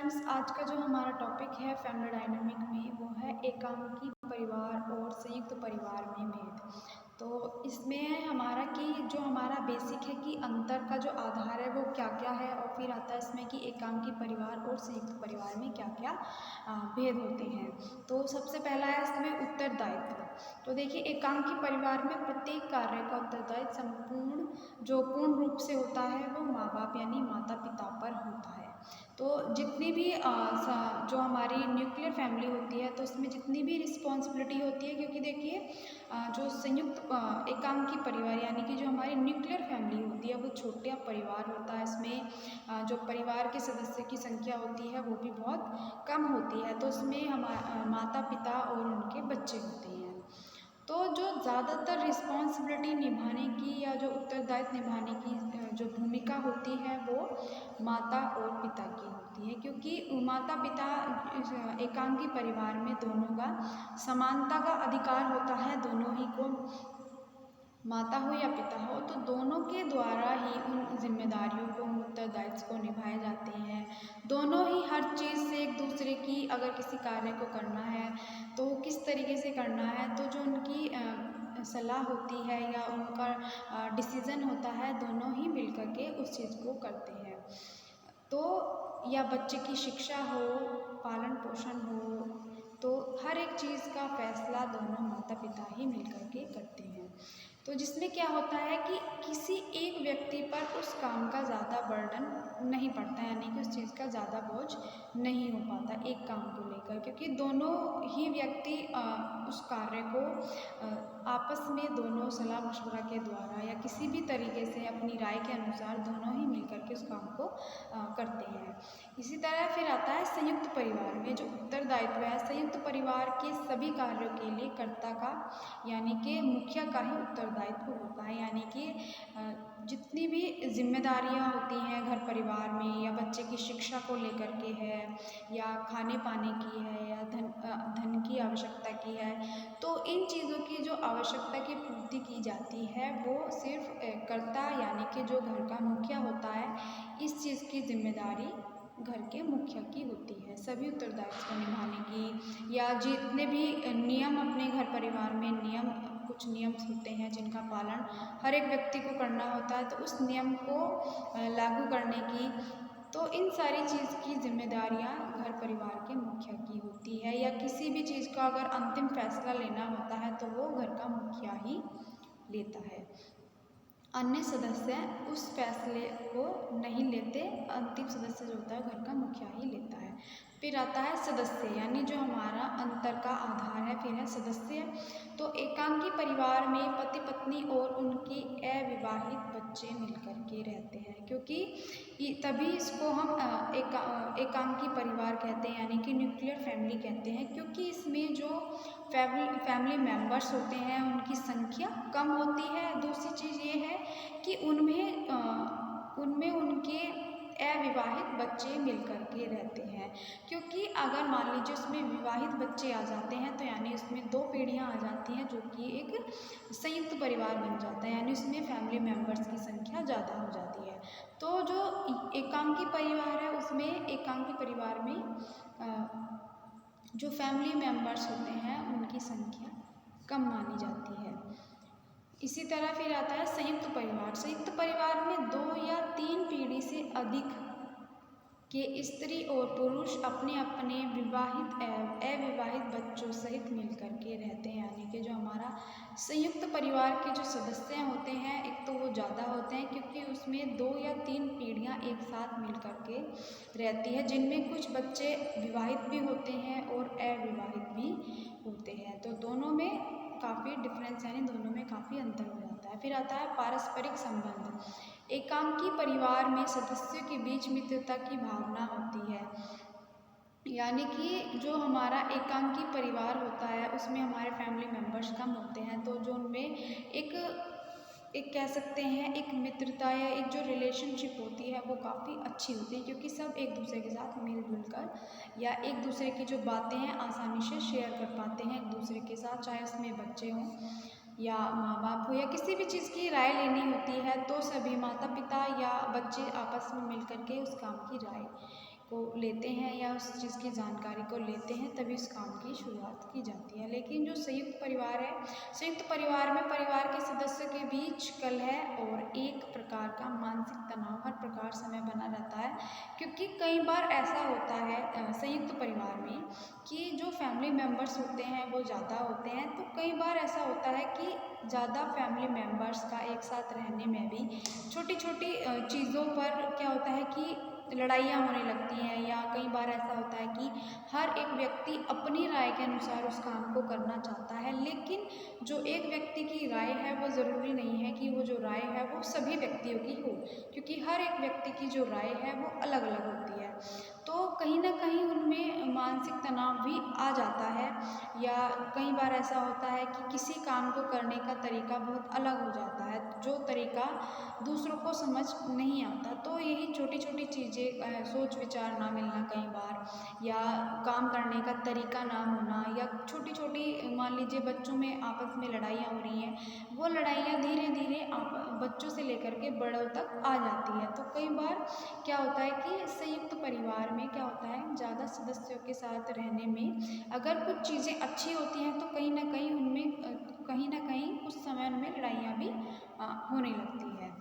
Friends, आज का जो हमारा टॉपिक है फैमिली डायनामिक में वो है एकांकी परिवार और संयुक्त परिवार में भेद। तो इसमें है हमारा कि जो हमारा बेसिक है कि अंतर का जो आधार है वो क्या क्या है, और फिर आता है इसमें कि एकांकी परिवार और संयुक्त परिवार में क्या क्या भेद होते हैं। तो सबसे पहला है इसमें उत्तरदायित्व। तो देखिए, एकांकी परिवार में प्रत्येक कार्य का उत्तरदायित्व पूर्ण रूप से होता है वो माँ बाप यानी माता पिता पर होता है। तो जितनी भी जो हमारी न्यूक्लियर फैमिली होती है तो उसमें जितनी भी रिस्पॉन्सिबिलिटी होती है, क्योंकि देखिए जो संयुक्त एकांकी परिवार यानी कि जो हमारी न्यूक्लियर फैमिली होती है वो छोटा परिवार होता है। इसमें जो परिवार के सदस्य की संख्या होती है वो भी बहुत कम होती है। तो उसमें माता पिता और उनके बच्चे होते हैं। तो जो ज़्यादातर रिस्पॉन्सिबिलिटी निभाने की या जो उत्तरदायित्व निभाने की जो भूमिका होती है वो माता और पिता की होती है, क्योंकि माता पिता एकांकी परिवार में दोनों का समानता का अधिकार होता है। दोनों ही को, माता हो या पिता हो, तो दोनों के द्वारा ही उन जिम्मेदारियों को, उन उत्तरदायित्व को निभाए जाते हैं। दोनों ही हर चीज़ से एक दूसरे की, अगर किसी कार्य को करना है तो किस तरीके से करना है, तो जो उनकी सलाह होती है या उनका डिसीज़न होता है, दोनों ही मिलकर के उस चीज़ को करते हैं। तो या बच्चे की शिक्षा हो, पालन पोषण हो, तो हर एक चीज़ का फैसला दोनों माता पिता ही मिलकर के करते हैं। तो जिसमें क्या होता है कि किसी एक व्यक्ति पर उस काम का ज़्यादा बर्डन नहीं पड़ता है, यानी कि उस चीज़ का ज़्यादा बोझ नहीं हो पाता एक काम को लेकर, क्योंकि दोनों ही व्यक्ति उस कार्य को आपस में दोनों सलाह मशवरा के द्वारा या किसी भी तरीके से अपनी राय के अनुसार दोनों ही मिलकर के उस काम को करते हैं। इसी तरह फिर आता है संयुक्त परिवार में जो उत्तरदायित्व है। संयुक्त परिवार के सभी कार्यों के लिए कर्ता का यानी कि मुखिया का ही उत्तरदायित्व होता है, यानी कि जितनी भी जिम्मेदारियां होती हैं घर परिवार में, या बच्चे की शिक्षा को लेकर के है, या खाने पाने की है, या धन की आवश्यकता की है, तो इन चीज़ों की जो आवश्यकता की पूर्ति की जाती है वो सिर्फ कर्ता यानी कि जो घर का मुखिया होता है, इस चीज़ की जिम्मेदारी घर के मुखिया की होती है सभी उत्तरदायित्व को निभाने की। या जितने भी नियम अपने घर परिवार में कुछ नियम होते हैं जिनका पालन हर एक व्यक्ति को करना होता है, तो उस नियम को लागू करने की, तो इन सारी चीज़ की जिम्मेदारियां घर परिवार के मुखिया की होती है। या किसी भी चीज़ का अगर अंतिम फैसला लेना होता है तो वो घर का मुखिया ही लेता है, अन्य सदस्य उस फैसले को नहीं लेते। अंतिम सदस्य जो होता है घर का मुखिया ही लेता है। फिर आता है सदस्य, यानी जो हमारा अंतर का आधार है। फिर है सदस्य। तो एकांकी परिवार में पति पत्नी और उनके अविवाहित बच्चे मिलकर के रहते हैं, क्योंकि तभी इसको हम एकांकी परिवार कहते हैं, यानी कि न्यूक्लियर फैमिली कहते हैं, क्योंकि इसमें जो फैमिली मेंबर्स होते हैं उनकी संख्या कम होती है। दूसरी चीज़ ये है कि उनमें उनके अविवाहित बच्चे मिलकर के रहते हैं, क्योंकि अगर मान लीजिए उसमें विवाहित बच्चे आ जाते हैं तो यानी उसमें 2 पीढ़ियां आ जाती हैं, जो कि एक संयुक्त परिवार बन जाता है, यानी उसमें फैमिली मेंबर्स की संख्या ज़्यादा हो जाती है। तो जो एकांकी परिवार है उसमें एकांकी परिवार में जो फैमिली मेंबर्स होते हैं उनकी संख्या कम मानी जाती है। इसी तरह फिर आता है संयुक्त परिवार। संयुक्त परिवार में 2 या 3 पीढ़ी से अधिक के स्त्री और पुरुष अपने अपने विवाहित एवं अविवाहित बच्चों सहित मिलकर के रहते हैं, यानी कि जो हमारा संयुक्त परिवार के जो सदस्य होते हैं, एक तो वो ज़्यादा होते हैं क्योंकि उसमें 2 या 3 पीढ़ियां एक साथ मिलकर के रहती है, जिनमें कुछ बच्चे विवाहित भी होते हैं और अविवाहित भी होते हैं। तो दोनों में काफ़ी डिफरेंस, यानी दोनों में काफ़ी अंतर हो जाता है। फिर आता है पारस्परिक संबंध। एकांकी परिवार में सदस्यों के बीच मित्रता की भावना होती है, यानी कि जो हमारा एकांकी परिवार होता है उसमें हमारे फैमिली मेंबर्स कम होते हैं, तो जो उनमें एक कह सकते हैं एक मित्रता या एक जो रिलेशनशिप होती है वो काफ़ी अच्छी होती है, क्योंकि सब एक दूसरे के साथ मिलजुल कर या एक दूसरे की जो बातें हैं आसानी से शेयर कर पाते हैं एक दूसरे के साथ, चाहे उसमें बच्चे हों या माँ बाप हो, या किसी भी चीज़ की राय लेनी होती है तो सभी माता पिता या बच्चे आपस में मिलकर के उस काम की राय को लेते हैं या उस चीज़ की जानकारी को लेते हैं, तभी उस काम की शुरुआत की जाती है। लेकिन जो संयुक्त परिवार है, संयुक्त परिवार में परिवार के सदस्यों के बीच कलह और एक प्रकार का मानसिक तनाव हर प्रकार समय बना रहता है, क्योंकि कई बार ऐसा होता है संयुक्त परिवार में कि जो फैमिली मेम्बर्स होते हैं वो ज़्यादा होते हैं, तो कई बार ऐसा होता है कि ज़्यादा फैमिली मेम्बर्स का एक साथ रहने में भी छोटी छोटी चीज़ों पर क्या होता है कि लड़ाइयाँ होने लगती हैं, या कई बार ऐसा होता है कि हर एक व्यक्ति अपनी राय के अनुसार उस काम को करना चाहता है, लेकिन जो एक व्यक्ति की राय है वो ज़रूरी नहीं है कि वो जो राय है वो सभी व्यक्तियों की हो, क्योंकि हर एक व्यक्ति की जो राय है वो अलग अलग होती है। तो कहीं ना कहीं उनमें मानसिक तनाव भी आ जाता है, या कई बार ऐसा होता है कि किसी काम को करने का तरीका बहुत अलग हो जाता है, जो तरीका दूसरों को समझ नहीं आता। तो यही छोटी छोटी चीज़ें, सोच विचार ना मिलना कई बार, या काम करने का तरीका ना होना, या छोटी छोटी मान लीजिए बच्चों में आपस में लड़ाइयाँ हो रही हैं, वो लड़ाइयाँ धीरे धीरे आप बच्चों से लेकर के बड़ों तक आ जाती है। तो कई बार क्या होता है कि संयुक्त परिवार में क्या होता है, ज़्यादा सदस्यों के साथ रहने में अगर कुछ चीज़ें अच्छी होती हैं तो कहीं ना कहीं उनमें कहीं ना कहीं उस समय उनमें लड़ाइयाँ भी होने लगती है।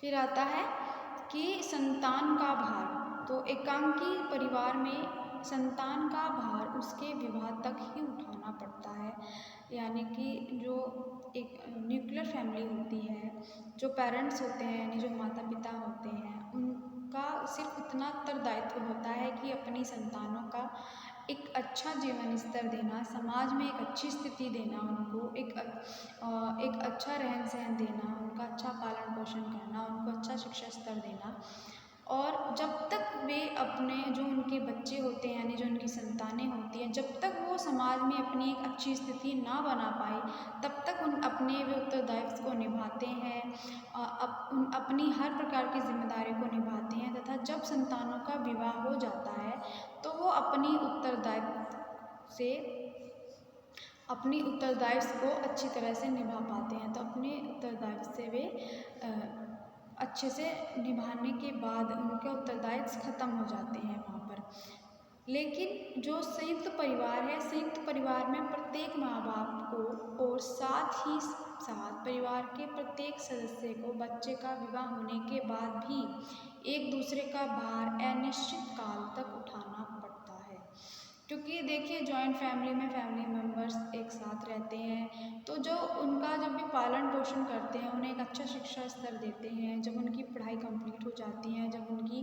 फिर आता है कि संतान का भार। तो एकांकी परिवार में संतान का भार उसके विवाह तक ही उठाना पड़ता है, यानी कि जो एक न्यूक्लियर फैमिली होती है, जो पेरेंट्स होते हैं यानी जो माता पिता होते हैं, उनका सिर्फ इतना उत्तरदायित्व होता है कि अपनी संतानों का एक अच्छा जीवन स्तर देना, समाज में एक अच्छी स्थिति देना, उनको एक अच्छा रहन सहन देना, उनका अच्छा पालन पोषण करना, उनको अच्छा शिक्षा स्तर देना। और जब तक वे अपने जो उनके बच्चे होते हैं यानी जो उनकी संतानें होती हैं, जब तक वो समाज में अपनी एक अच्छी स्थिति ना बना पाए, तब तक उन अपने वे उत्तरदायित्व को निभाते हैं, अपनी हर प्रकार की जिम्मेदारी को निभाते हैं, तथा जब संतानों का विवाह हो जाता है तो वो अपनी उत्तरदायित्व को अच्छी तरह से निभा पाते हैं। तो अपने उत्तरदायित्व से वे अच्छे से निभाने के बाद उनके उत्तरदायित्व खत्म हो जाते हैं वहाँ पर। लेकिन जो संयुक्त परिवार है, संयुक्त परिवार में प्रत्येक माँ बाप को और साथ ही साथ परिवार के प्रत्येक सदस्य को बच्चे का विवाह होने के बाद भी एक दूसरे का भार अनिश्चित काल तक उठाना पड़ता है। क्योंकि देखिए जॉइंट फैमिली में फैमिली मेम्बर्स एक साथ रहते हैं, तो जो उनका जब भी पालन पोषण करते हैं, उन्हें एक अच्छा शिक्षा स्तर देते हैं, जब उनकी पढ़ाई कंप्लीट हो जाती है, जब उनकी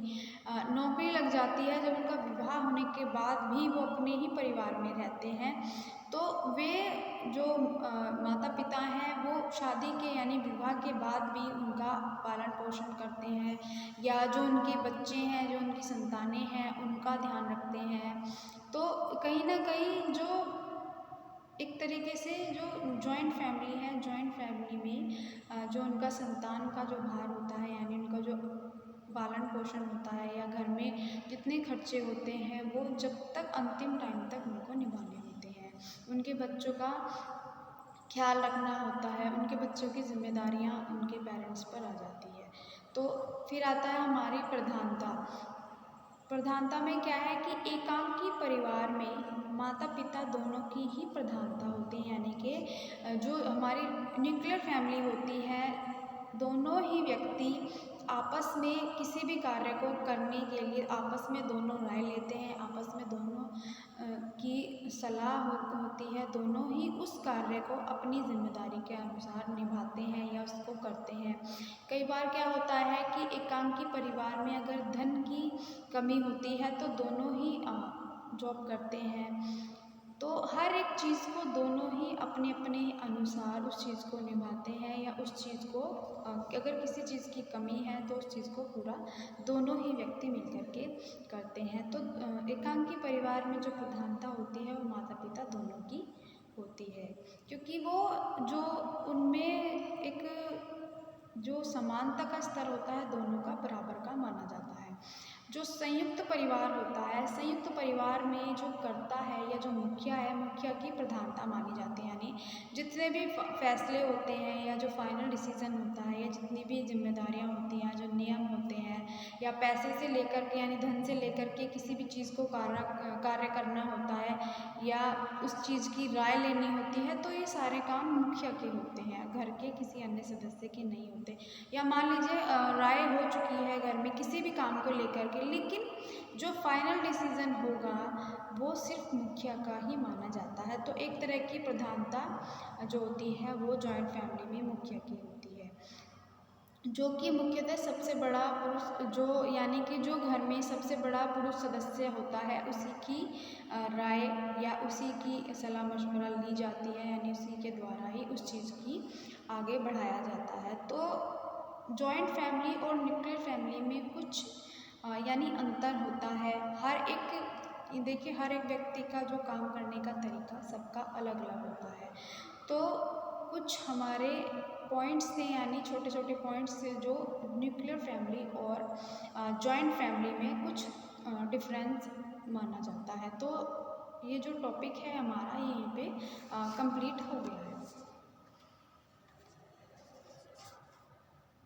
नौकरी लग जाती है, जब उनका विवाह होने के बाद भी वो अपने ही परिवार में रहते हैं, तो वे जो माता पिता हैं वो शादी के यानी विवाह के बाद भी उनका पालन पोषण करते हैं, या जो उनके बच्चे हैं, जो उनकी संतानें हैं, उनका ध्यान रखते हैं। तो कहीं ना कहीं जो एक तरीके से जो जॉइंट फैमिली है, जॉइंट फैमिली में जो उनका संतान का जो भार होता है यानी उनका जो पालन पोषण होता है, या घर में जितने खर्चे होते हैं वो जब तक अंतिम टाइम तक उनको निभाने होते हैं। उनके बच्चों का ख्याल रखना होता है, उनके बच्चों की जिम्मेदारियाँ उनके पेरेंट्स पर आ जाती है। तो फिर आता है हमारी प्रधानता। प्रधानता में क्या है कि एकांकी परिवार में माता पिता दोनों की ही प्रधानता होती है, यानी कि जो हमारी न्यूक्लियर फैमिली होती है, दोनों ही व्यक्ति आपस में किसी भी कार्य को करने के लिए आपस में दोनों राय लेते हैं, आपस में दोनों की सलाह होती है, दोनों ही उस कार्य को अपनी जिम्मेदारी के अनुसार निभाते हैं या उसको करते हैं। कई बार क्या होता है कि एकांकी परिवार में अगर धन की कमी होती है तो दोनों ही जॉब करते हैं, तो हर एक चीज़ को दोनों ही अपने अपने अनुसार उस चीज़ को निभाते हैं, या उस चीज़ को अगर किसी चीज़ की कमी है तो उस चीज़ को पूरा दोनों ही व्यक्ति मिलकर के करते हैं। तो एकांकी परिवार में जो प्रधानता होती है वो माता पिता दोनों की होती है, क्योंकि वो जो उनमें एक जो समानता का स्तर होता है दोनों का बराबर का माना जाता है। जो संयुक्त परिवार होता है, संयुक्त परिवार में जो कर्ता है या जो मुखिया है, मुखिया की प्रधानता मानी जाती है। यानी जितने भी फैसले होते हैं या जो फाइनल डिसीजन होता है या जितनी भी जिम्मेदारियां होती हैं, जो नियम होते हैं या पैसे से लेकर के यानी धन से लेकर के किसी भी चीज़ को कार्य करना होता है या उस चीज़ की राय लेनी होती है, तो ये सारे काम मुखिया के होते हैं, घर के किसी अन्य सदस्य के नहीं होते। या मान लीजिए राय हो चुकी है घर में किसी भी काम को लेकर के, लेकिन जो फाइनल डिसीजन होगा वो सिर्फ मुखिया का ही माना जाता है। तो एक तरह की प्रधानता जो होती है वो जॉइंट फैमिली में मुखिया की होती है, जो कि मुख्यतः सबसे बड़ा पुरुष जो यानी कि जो घर में सबसे बड़ा पुरुष सदस्य होता है उसी की राय या उसी की सलाह मशवरा ली जाती है, यानी उसी के द्वारा ही उस चीज़ की आगे बढ़ाया जाता है। तो जॉइंट फैमिली और न्यूक्लियर फैमिली में कुछ यानी अंतर होता है। देखिए हर एक व्यक्ति का जो काम करने का तरीका सबका अलग अलग होता है। तो कुछ हमारे पॉइंट्स थे, यानी छोटे छोटे पॉइंट्स थे जो न्यूक्लियर फैमिली और जॉइंट फैमिली में कुछ डिफरेंस माना जाता है। तो ये जो टॉपिक है हमारा यहीं पे कंप्लीट हो गया है।